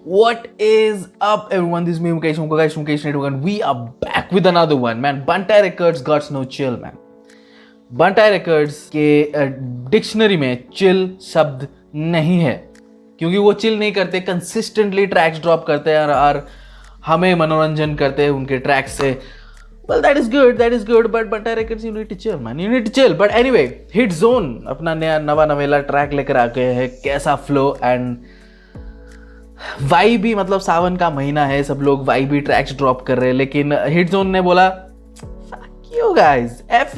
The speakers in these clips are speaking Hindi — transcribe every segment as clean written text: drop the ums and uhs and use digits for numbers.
What is up, everyone? This is me, Mukesh Network, and we are back with another one, man. Bantai Records got no chill, man. Bantai Records के डिक्शनरी में चिल शब्द नहीं है, क्योंकि वो चिल नहीं करते, कंसिस्टेंटली ट्रैक्स ड्रॉप करते हैं और हमें मनोरंजन करते हैं उनके ट्रैक्स से. Well, that is good, but Bantai Records, you need to chill, man. You need to chill. But anyway, Hit Zone अपना नवा नवेला ट्रैक लेकर आ गए हैं. कैसा फ्लो एंड वाइब भी, मतलब सावन का महीना है, सब लोग वाइब भी ट्रैक्स ड्रॉप कर रहे हैं, लेकिन हिट जोन ने बोला fuck you guys, F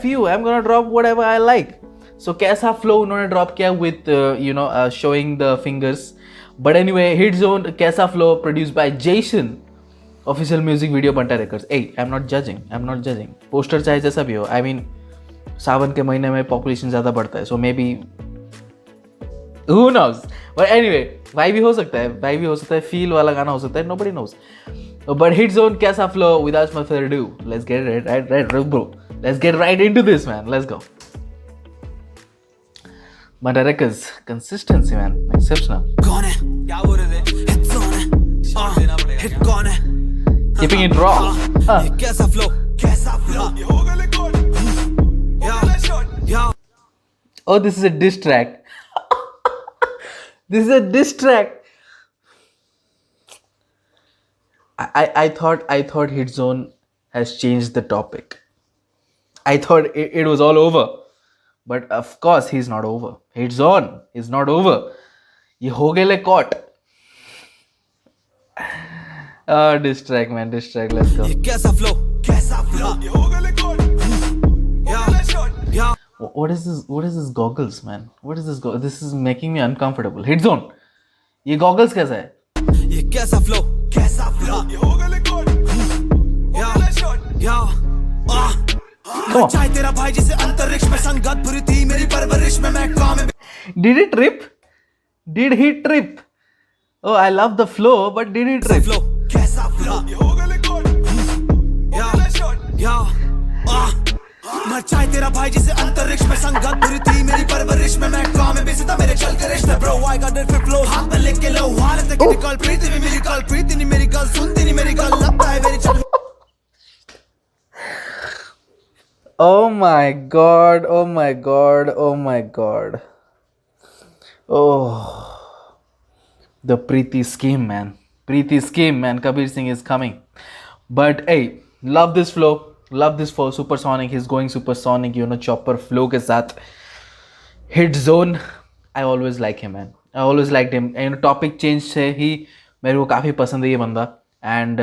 you, I'm gonna drop whatever I like. So कैसा फ्लो उन्होंने ड्रॉप किया with showing the fingers. But anyway, Hit Zone कैसा flow produced by Jason. Official music video Bantai Records. Hey, I'm not judging. Poster चाहे जैसा भी हो, I mean सावन के महीने में पॉपुलेशन ज़्यादा बढ़ता है, so maybe who knows. But anyway, Y भी हो सकता है, फील वाला गाना हो सकता है, nobody knows. But Hit Zone कैसा flow, without much further ado, let's get right into this, man. Let's go. Bantai Records, consistency, man, exceptional. कौन है? क्या बोल रहे थे? Hit Zone है. Hit कौन है? Keeping it raw. ये कैसा flow? ये हो गए record. Yeah. Oh, this is a diss track. This is a diss track. I thought Hit Zone has changed the topic. I thought it was all over. But of course he's not over. Hit Zone is not over. ये हो गए ले caught. Diss track, man, diss track. Let's go. ये कैसा flow? ये हो गए record. Yeah. What is this goggles, man? What is this this is making me uncomfortable. Hit Zone, ये goggles कैसा है? ये कैसा flow? ये हो गए record. Yeah. चाहे तेरा भाई जिसे अंतरिक्ष में संगत बुरी थी, मेरी परवरिश में मैं काम में. Did he trip? Did he trip? Oh, I love the flow, but did he trip? Flow. कैसा flow? ये हो गए record. Yeah. मैं चाहे तेरा भाई जिसे अंतरिक्ष में संगत बुरी थी, मेरी परवरिश में मैं काम में बेसिता मेरे चल के रिश्ते. Bro, I got it flow, हाथ में लेके लो हालत है कि कल प्रीति भी मेरी कल प्रीति नहीं मेरी कल सुनती नहीं मेरी कल लगता है मेरी चल. Oh my god. Oh, the Preeti scheme, man. Kabir Singh is coming. But hey, love this flow. Love this for supersonic. He's going supersonic, chopper flow के साथ. Hit Zone, I always like him, man. I always liked him. Topic change से ही मेरे को काफ़ी पसंद है ये बंदा. And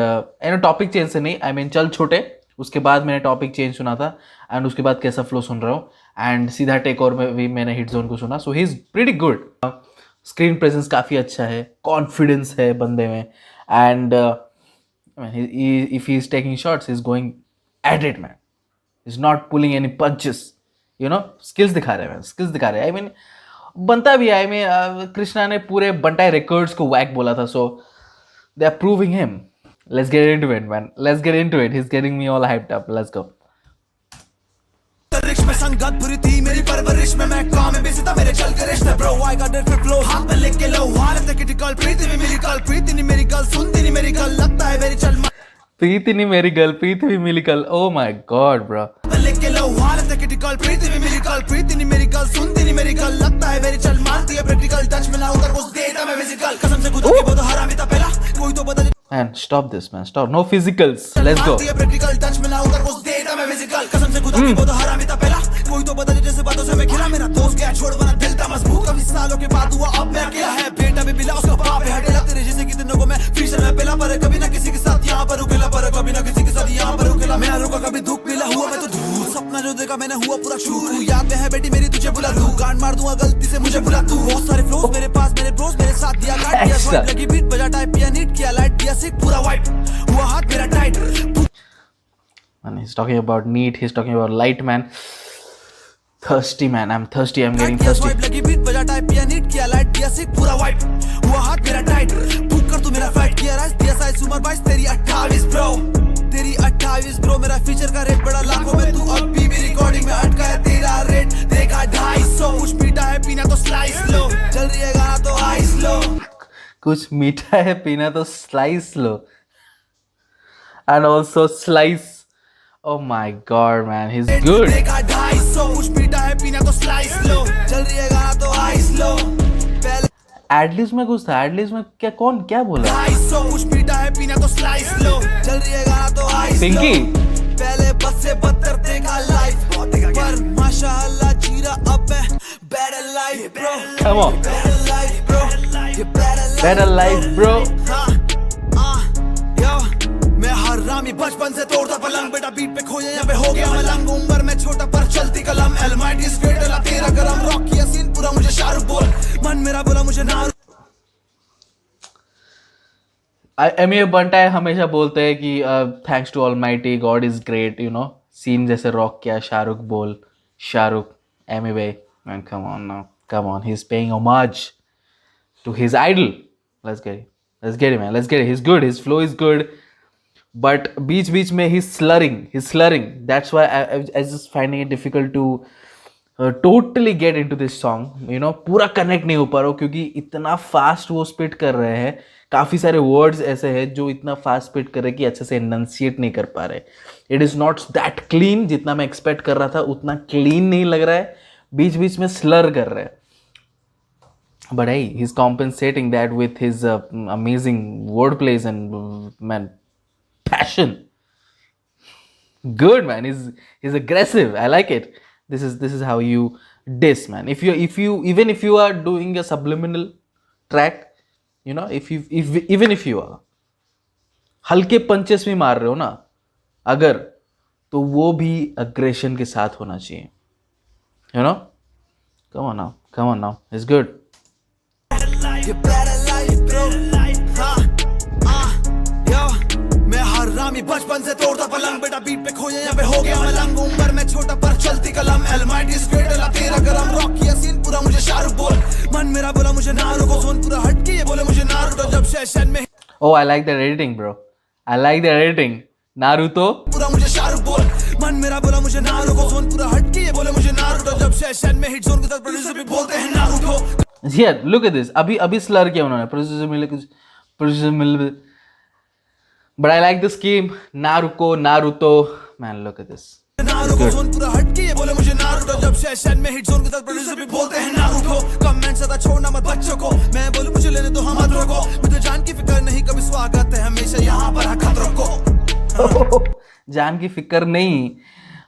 topic change से नहीं, I mean चल छोटे, उसके बाद मैंने टॉपिक चेंज सुना था, एंड उसके बाद कैसा फ्लो सुन रहा हूँ, एंड सीधा टेक और में भी मैंने हिट जोन को सुना. So he is pretty good. Screen presence काफ़ी अच्छा है, कॉन्फिडेंस है बंदे में, and if he is taking shots, he is going at it, man. Is not pulling any punches, skills दिखा रहे हैं. आई मीन बनता भी है. आई मीन कृष्णा ने पूरे बंटाई रिकॉर्ड्स को वैक बोला था, so they are proving him. Let's get into it, man. He's getting me all hyped up. Let's go. अंतरिक्ष में संगत बुरी थी, मेरी परवरिश में मैं काम में बेसिता मेरे चल के रिश्ते. Bro, I got it flow, हाथ में लेके लो हालत है कि कल प्रीति भी मेरी कल प्रीति नहीं मेरी कल सुनती नहीं मेरी कल लगता है मेरी चल. प्रीति नहीं मेरी गर्ल, प्रीति भी मिली कल. Oh my god, bro. लेके लो हालत है कि कल प्रीति भी मेरी कल प्रीति नहीं मेरी कल सुनती नहीं मेरी कल लगता है मेरी चल. मानती है प्रैक्टिकल टच में ना उतर कुछ देता मैं फिजिकल कसम से खुदा के वो तो हरामी था पहला कोई तो बता. Man, stop this, man. Stop. No physicals. Let's go. Practical touch में ना उतर कुछ देता मैं फिजिकल कसम से खुदा के वो तो हरामी था पहला कोई तो बता जैसे बातों से मैं खिला. मेरा दोस्त गया छोड़ बना दिल था मजबूत, कभी सालों के बाद हुआ अब मैं अकेला है. बेटा भी मिला उसका बाप है हटेला तेरे जैसे कि दिनों को मैं फ्यूचर में पहला पर कभी ना किसी के साथ यहाँ पर उकेला पर कभी ना किसी के साथ यहाँ पर उकेला. मैं रुका कभी दुख मिला हुआ मैं तो धूल सपना जो देखा मैंने हुआ पूरा छू. याद में है बेटी मेरी तुझे बुला लूं, गांड मार दूंगा गलती से मुझे बुला तू. बहुत सारे फ्लोस मेरे पास मेरे ब्रोस मेरे साथ दिया काट दिया स्वाइप लगी बीट बजा टाइप किया नीट किया लाइट दिया सिक पूरा वाइप हुआ हाथ मेरा tight. And he's talking about neat, he's talking about light, man. Thirsty, man. I'm thirsty. I'm getting thirsty. लगी बीट बजा टाइप किया नीट किया लाइट दिया सिक पूरा वाइप हुआ हाथ मेरा टाइट. बुक कर तू मेरा फाइट किया राइस दिया साइज उमर 22 तेरी 28 ब्रो. तेरी 28 ब्रो मेरा फीचर का रेट बड़ा लाखों में, तू अभी भी रिकॉर्डिंग में अटका है. तेरा रेट देखा 250 कुछ पीटा है पीना तो स्लाइस लो, चल रही है गाना तो आइस लो. कुछ मीठा है पीना तो slice low. And also slice. Oh my god, man, he's good. देखा 250 कुछ मीठा है पीना तो स्लाइस लो चल रही है गाना तो आइस लो पहले एडलिब्स में कुछ था. एडलिब्स में क्या बोला? 250 कुछ मीठा है पीना तो स्लाइस लो चल रही है गाना तो आइस लो पिंकी. पहले बद से बदतर देखा लाइफ पर माशाअल्लाह जीरा अब मैं better life bro Come on. better life bro ये Better life, bro. यो मैं हरामी बचपन से तोड़ता पलंग बेटा बीट पे खोया यहाँ पे हो गया मलंग उम्र में छोटा पर चलती कलम एलमाइटी स्क्रेट अला तेरा गरम रॉक किया सीन पूरा मुझे शाहरुख बोल मन मेरा बोला मुझे ना एमियो बंटाई हमेशा बोलते हैं कि thanks to almighty God is great, you know. Scene जैसे रॉक किया शाहरुख बोल. शाहरुख एमी भाई, man come on now, come on. He is paying homage to his idol. Let's get it, man. Let's get it. He's good. His flow is good. But beach में he's slurring. That's why I just finding it difficult to totally get into this song. You know, पूरा connect नहीं हो पा रहा हूँ क्योंकि इतना fast वो spit कर रहे हैं. काफ़ी सारे words ऐसे हैं जो इतना fast spit कर रहे हैं कि अच्छे से enunciate नहीं कर पा रहे. It is not that clean जितना मैं expect कर रहा था उतना clean नहीं लग रहा है. बीच में slur कर रहे हैं. But hey, he's compensating that with his amazing wordplays and man, passion. Good, man. He's aggressive. I like it. This is how you diss, man. If you are doing a subliminal track, you know, even if you are हल्के पंचेस भी मार रहे हो ना अगर, तो वो भी aggression के साथ होना चाहिए. You know? Come on now. It's good. ये better life bro यो मैं हरामी बचपन से तोड़ता पलंग बेटा बीट पे खोया यहाँ पे हो गया मलंग उम्र में छोटा पर चलती कलम एलमाइटी स्क्रेट अला तेरा गरम रॉक किया सीन पूरा मुझे शाहरुख बोल मन मेरा बोला मुझे ना रुको जोन पूरा हट के ये बोले मुझे ना रुको जब सेशन में Oh, I like that editing, bro. I like that editing. Naruto. पूरा मुझे शाहरुख बोल मन मेरा बोला मुझे ना रुको जोन पूरा हट के ये बोले मुझे ना रुको जब सेशन में हिट जोन के साथ प्रोड्यूसर भी बोलते हैं ना रुको. Yeah, look at this. अभी slur किया उन्होंने. Producer mill. But I like the scheme. Naruto. Man, look at this. Naruto zone पूरा हट के ये बोले मुझे नारुतो जब सेशन में हिट जोन के साथ प्रोड्यूसर भी बोलते हैं नारुतो कमेंट सदा छोड़ना मत बच्चों को मैं बोलूं मुझे लेने दो हम मत रोको मुझे जान की फिक्र नहीं कभी स्वागत है हमेशा यहाँ पर खतरों को जान की फिक्र नहीं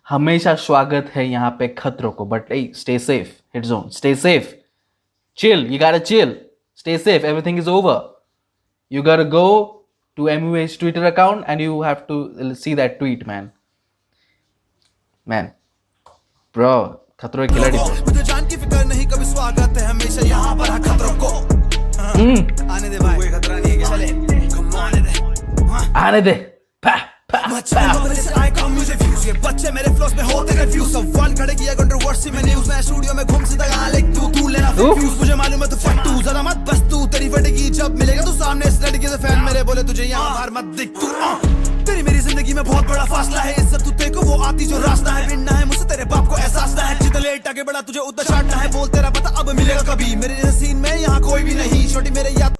हमेशा स्वागत है यहाँ पे खतरों को. But hey, stay safe. Hit zone. Stay safe. Chill. You gotta chill. Stay safe. Everything is over. You gotta go to MUA's Twitter account and you have to see that tweet, man. Man, bro, खतरों के खिलाड़ी. मुझे जान की फिक्र नहीं कभी स्वागत है हमेशा यहाँ पर खतरों को आने दे भाई कोई खतरा नहीं है क्या चले आने दे. बच्चे मेरे फ्लोस में होते कंफ्यूज सवाल खड़े किया कंट्रोवर्सी में न्यूज़ मैं स्टूडियो में घूम सीधा गाना लिख तू लेना फ्यूज मुझे मालूम है तू फट्टू ज़रा मत बस तू तेरी फटेगी जब मिलेगा तू सामने इस लड़के से फैन मेरे बोले तुझे यहाँ बाहर मत दिख तू तेरी मेरी जिंदगी में बहुत बड़ा फासला है इज्जत तू देखो वो आती जो रास्ता है बिनना है मुझसे तेरे बाप को एहसास ना है जितना लेट आगे बढ़ा तुझे उतना चाटना है बोल तेरा पता अब मिलेगा कभी मेरे सीन में यहाँ कोई भी नहीं छोटी मेरे याद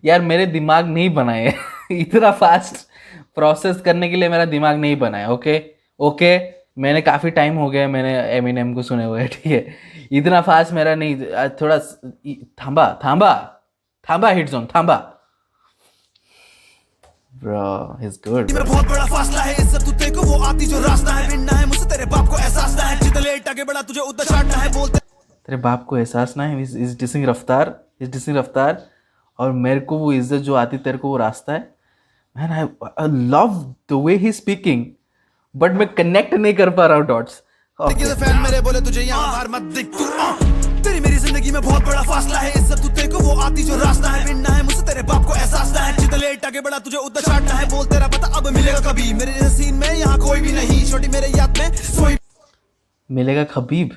यार मेरे दिमाग नहीं बनाए इतना फास्ट प्रोसेस करने के लिए मेरा दिमाग नहीं बनाया. ओके मैंने काफ़ी टाइम हो गया मैंने एमिनेम को सुने हुए. ठीक है इतना फास्ट मेरा नहीं. थोड़ा थांबा हिट जोन थांबा. Bro, he's good. मेरा बहुत बड़ा फासला है इज्जत तू देखो वो आती जो रास्ता है बिनना है मुझसे तेरे बाप को एहसास ना है जितना लेट आगे बढ़ा तुझे उतना चाटना है बोलते तेरे बाप को एहसास ना है. इस डिसिंग रफ्तार और मेरे को वो इज्जत जो आती तेरे को वो रास्ता है. Man I love the way he speaking but मैं कनेक्ट नहीं कर पा रहा हूँ डॉट्स. फैन मेरे बोले तुझे यहाँ बाहर मत दिख तू तेरी मेरी जिंदगी में बहुत बड़ा फासला है इज्जत तू देखो वो आती जो रास्ता है बिनना है मुझसे तेरे बाप को एहसास ना है जितना लेट आगे बढ़ा तुझे उतना चाटना है बोल तेरा पता अब मिलेगा कभी मेरे सीन में यहाँ कोई भी नहीं छोटी मेरे याद में सोई मिलेगा खबीब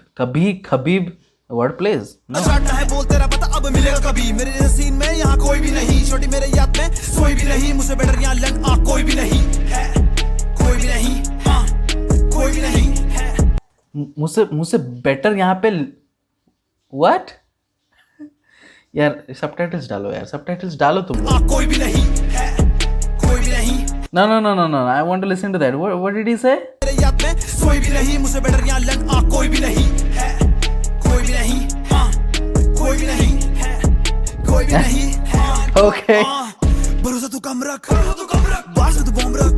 वर्ड प्लेज चाटना है बोल तेरा पता अब मिलेगा कभी मेरे सीन में यहाँ कोई भी नहीं छोटी मेरे याद में सोई भी नहीं मुझसे बेटर यहाँ लंड कोई भी नहीं है कोई भी नहीं है मुझसे बेटर यहाँ पे व्हाट यार सबटाइटल्स डालो यार, सबटाइटल्स डालो तुम। कोई भी नहीं है, कोई भी नहीं No, no, no, no, no. I want to listen to that. What did he say? मेरे याद में सोई भी नहीं, मुझसे बेटर यहाँ लड़ कोई भी नहीं है, कोई भी नहीं, कोई भी नहीं है, कोई भी नहीं है। Okay. भरोसा तू कम रख, बात में तू बम रख,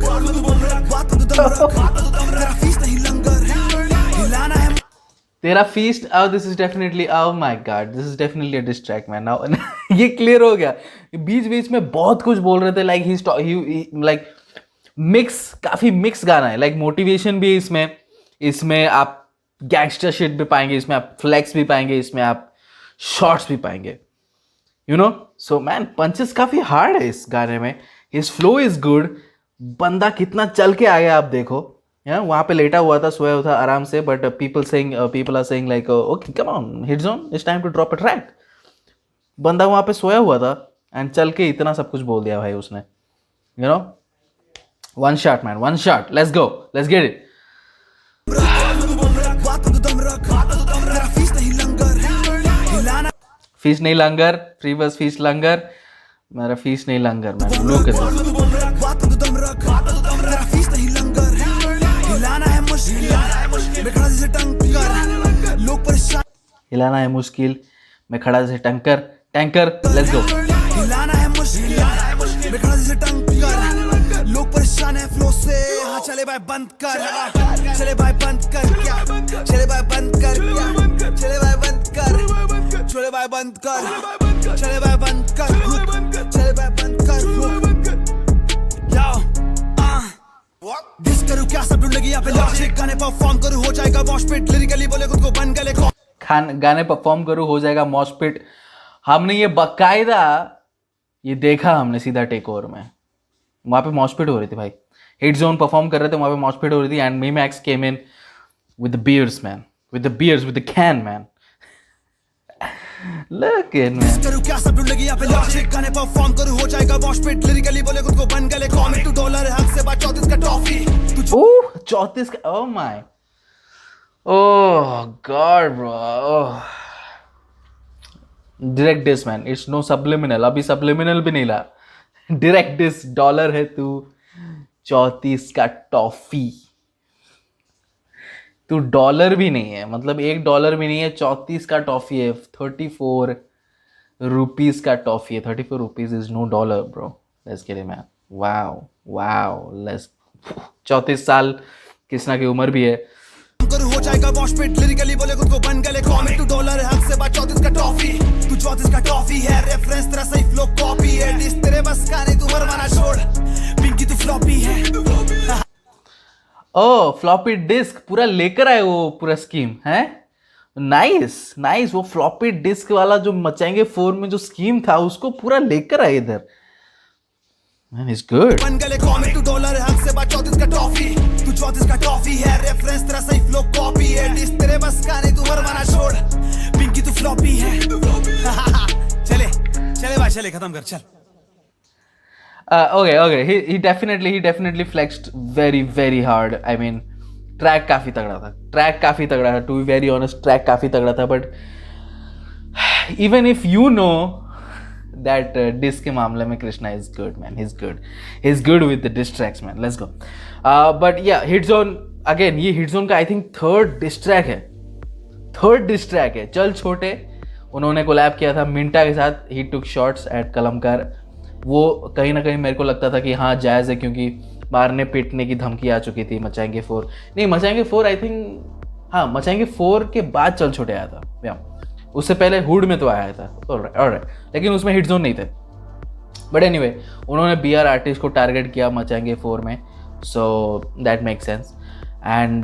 बात में तू दम रख, तेरा फीस नहीं लंगर, हिलाना है तेरा feast, oh this is definitely, oh my god, this is definitely a diss track man. Now ये clear हो गया। बीच बीच में बहुत कुछ बोल रहे थे, like he like मिक्स, काफी मिक्स गाना है, लाइक मोटिवेशन भी है इसमें, इसमें आप गैंगस्टर शिट भी पाएंगे, इसमें आप फ्लेक्स भी पाएंगे, इसमें आप शॉर्ट्स भी पाएंगे, you know. So man punches काफी हार्ड है इस गाने में, हिज फ्लो इज गुड, बंदा कितना चल के आया आप देखो, वहां पे लेटा हुआ था, सोया हुआ था आराम से, but people are saying like okay come on hit zone, it's time to drop a track. बंदा वहां पे सोया हुआ था एंड चल के इतना सब कुछ बोल दिया भाई उसने, you know. One shot, man. One shot. Let's go. Let's get it. Feast नहीं लंगर. Free bus feast लंगर. मेरा feast नहीं लंगर, man. Look at this. हिलाना है मुश्किल. मैं खड़ा जैसे टैंकर. Let's go. हिलाना है मुश्किल. मैं खड़ा जैसे टंकर. लोग परेशान है फ्लो से, हाँ चले भाई बंद कर, चले भाई बंद कर क्या, चले भाई बंद कर क्या, चले भाई बंद कर, चले भाई बंद कर, चले भाई बंद कर, चले भाई बंद कर, याओ दिस करूँ क्या सब ढूंढ लगी यहाँ पे लॉजिक, गाने परफॉर्म करूँ हो जाएगा वॉशपिट, लिरिकली बोले खुद को बन गले गाने परफॉर्म करूँ हो जाएगा मॉशपिट। हमने ये बकायदा ये देखा, हमने सीधा टेक ओवर में, वहाँ पे मॉशपिट हो रही थी भाई, हिट जोन परफॉर्म कर रहे थे, वहाँ पे मॉशपिट हो रही थी and me Max came in with the beers man, with the beers, with the can man. Look at man. करूँ क्या सब ढूंढ लगी यहाँ पे लॉजिक, गाने परफॉर्म करूँ हो जाएगा वॉशपिट, लिरिकली बोले खुद को बन गले कॉमिक टू डॉलर, हक से बात 34 का टॉफी। ओह 34 का, oh my, oh god bro, oh. Direct diss man, it's no subliminal, अभी subliminal भी नहीं ला, डायरेक्ट डिस, डॉलर है तू 34 का टॉफी, तू डॉलर भी नहीं है, मतलब $1 भी नहीं है, 34 का टॉफी है, 34 रुपीज का टॉफी है, 34 rupees is no dollar bro, let's get it man, wow let's, 34 साल किसना की उम्र भी है। हो जाएगा वॉशपिट, लिरिकली बोले खुद को बन गले कॉमिक टू डॉलर, हक से बात 34 का टॉफी, तू 34 का टॉफी है, रेफरेंस तेरा सही फ्लो कॉपी है, डिस तेरे बस का नहीं, तू मरवाना छोड़, पिंकी तू फ्लॉपी है। ओह फ्लॉपी डिस्क पूरा लेकर आए वो पूरा स्कीम है, नाइस वो फ्लॉपी डिस्क वाला जो मचाएंगे 4 में जो स्कीम था उसको पूरा लेकर आए इधर, मैन इज गुड। बन गले कॉमिक टू डॉलर, हक से बात 34 का टॉफी, तू 34 का टॉफी है, रेफरेंस तेरा सही फ्लो कॉपी है, डिस तेरे बस का नहीं, तू मरवाना छोड़, पिंकी तू फ्लॉपी है। चले भाई चले, खत्म कर चल। Okay. He definitely flexed very hard. I mean, track काफी तगड़ा था. To be very honest, track काफी तगड़ा था. But even if you know that diss के मामले में Krishna is good man, he's good with the diss tracks man. Let's go. But yeah, Hit Zone again. ये Hit Zone का I think third diss track है. चल छोटे उन्होंने कोलैब किया था मिंटा के साथ. He took shots at कलमकार. वो कहीं ना कहीं मेरे को लगता था कि हाँ जायज़ है, क्योंकि मारने पीटने की धमकी आ चुकी थी मचाएंगे 4. नहीं मचाएंगे 4 आई थिंक, हाँ मचाएंगे 4 के बाद चल छोटे आया था या उससे पहले हुड में तो आया था. ऑलराइट, लेकिन उसमें हिट जोन नहीं थे. बट एनीवे उन्होंने BR आर्टिस्ट को टारगेट किया मचाएंगे 4 में, so that make sense. And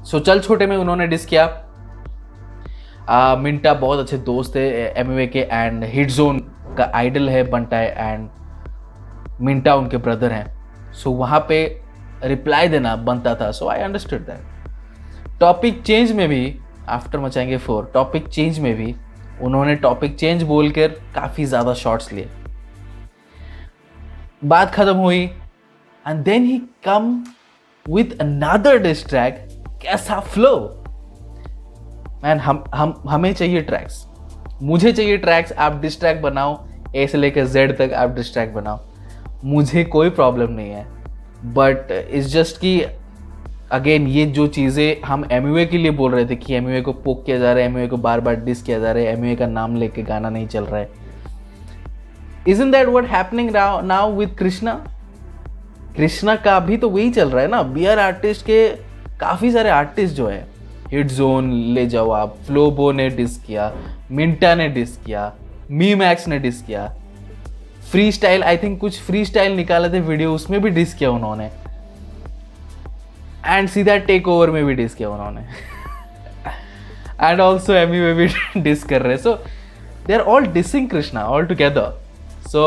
so चल छोटे में उन्होंने डिस किया. मिंटा बहुत अच्छे दोस्त थे MMA के, एंड हिट जोन का आइडल है बंटाई, एंड मिंटा उनके ब्रदर हैं. सो वहाँ पे रिप्लाई देना बनता था. So I understood that. Topic change में भी आफ्टर मचाएंगे 4 टॉपिक चेंज में भी उन्होंने टॉपिक चेंज बोलकर काफ़ी ज़्यादा शॉट्स लिए. बात खत्म हुई and then he come with another dis track. कैसा फ्लो मैन, हमें चाहिए ट्रैक्स. मुझे चाहिए ट्रैक्स, आप डिस ट्रैक बनाओ, ए से लेकर जेड तक आप डिस ट्रैक बनाओ, मुझे कोई प्रॉब्लम नहीं है। बट इट्स जस्ट कि अगेन ये जो चीज़ें हम एमयूए के लिए बोल रहे थे कि एमयूए को पोक किया जा रहा है, एमयूए को बार बार डिस किया जा रहा है, एमयूए का नाम लेके गाना नहीं चल रहा है, Isn't that what happening now with Krishna? Krishna का भी तो वही चल रहा है ना। बियर आर्टिस्ट के काफ़ी सारे आर्टिस्ट जो है, हिट जोन ले जाओ आप, फ्लोबो ने डिस किया, मिंटा ने डिस किया, मी मैक्स ने डिस किया, फ्री स्टाइल, आई थिंक कुछ फ्री स्टाइल निकाले थे वीडियो, उसमें भी डिस किया उन्होंने, एंड सीधा टेक ओवर में भी डिस किया उन्होंने एंड ऑल्सो एमी में भी डिस कर रहे हैं। So they are all dissing Krishna all together. So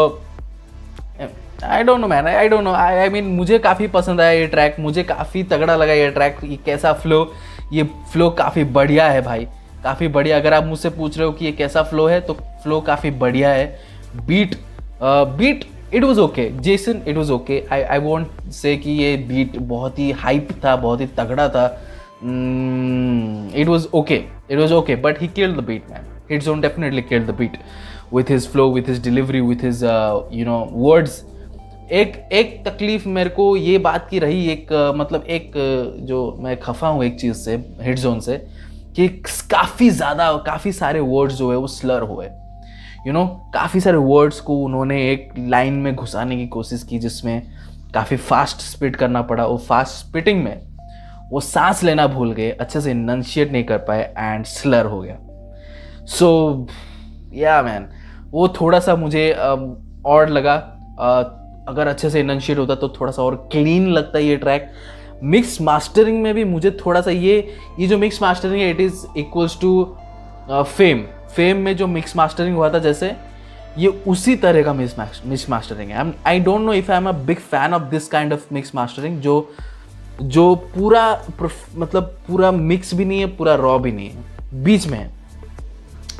I don't know man, I don't know, I mean मुझे काफ़ी पसंद आया ये ट्रैक, मुझे काफ़ी तगड़ा लगा ये ट्रैक, ये कैसा फ्लो, ये फ्लो काफ़ी बढ़िया है भाई, काफ़ी बढ़िया। अगर आप मुझसे पूछ रहे हो कि ये कैसा फ्लो है, तो फ्लो काफ़ी बढ़िया है। Beat it was okay Jason, it was okay, I won't say कि ये बीट बहुत ही हाइप था, बहुत ही तगड़ा था। It was okay but he killed the beat man, hit zone definitely killed the beat with his flow, with his delivery, with his words। एक तकलीफ मेरे को ये बात की रही, मतलब जो मैं खफा हूँ एक चीज़ से, हिट जोन से, कि काफ़ी सारे वर्ड्स जो है वो स्लर हुए, काफ़ी सारे वर्ड्स को उन्होंने एक लाइन में घुसाने की कोशिश की, जिसमें काफ़ी फास्ट स्पिट करना पड़ा। वो फास्ट स्पिटिंग में वो सांस लेना भूल गए, अच्छे से इनंशिएट नहीं कर पाए एंड स्लर हो गया। सो या मैन, वो थोड़ा सा मुझे और लगा, अगर अच्छे से इनंशिएट होता तो थोड़ा सा और क्लीन लगता ये ट्रैक। मिक्स मास्टरिंग में भी मुझे थोड़ा सा ये जो मिक्स मास्टरिंग है, it is equals to fame में जो मिक्स मास्टरिंग हुआ था, जैसे ये उसी तरह का मिक्स मास्टरिंग है। आई don't know if I am a big fan of this kind of mix mastering, जो पूरा मिक्स भी नहीं है, पूरा रॉ भी नहीं है, बीच में है।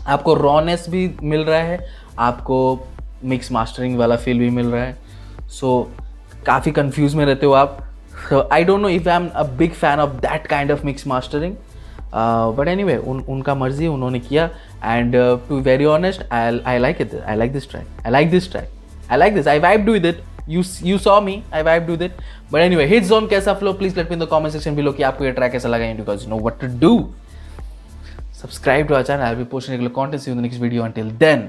आपको रॉनेस भी मिल रहा है, आपको मिक्स मास्टरिंग वाला फील भी मिल रहा है। सो काफ़ी कंफ्यूज में रहते हो आप। I don't know if I am a big fan of that kind of mix mastering, but anyway उनका मर्जी, उन्होंने किया। And to very honest, I like it, I like this track, I vibed with it, you saw me, I vibed with it. But anyway, hit zone कैसा flow, please let me in the comment section below कि आपको ये ट्रैक कैसा लगा, because you know what to do. Subscribe to our channel, I'll be posting regular content. See you in the next video. Until then,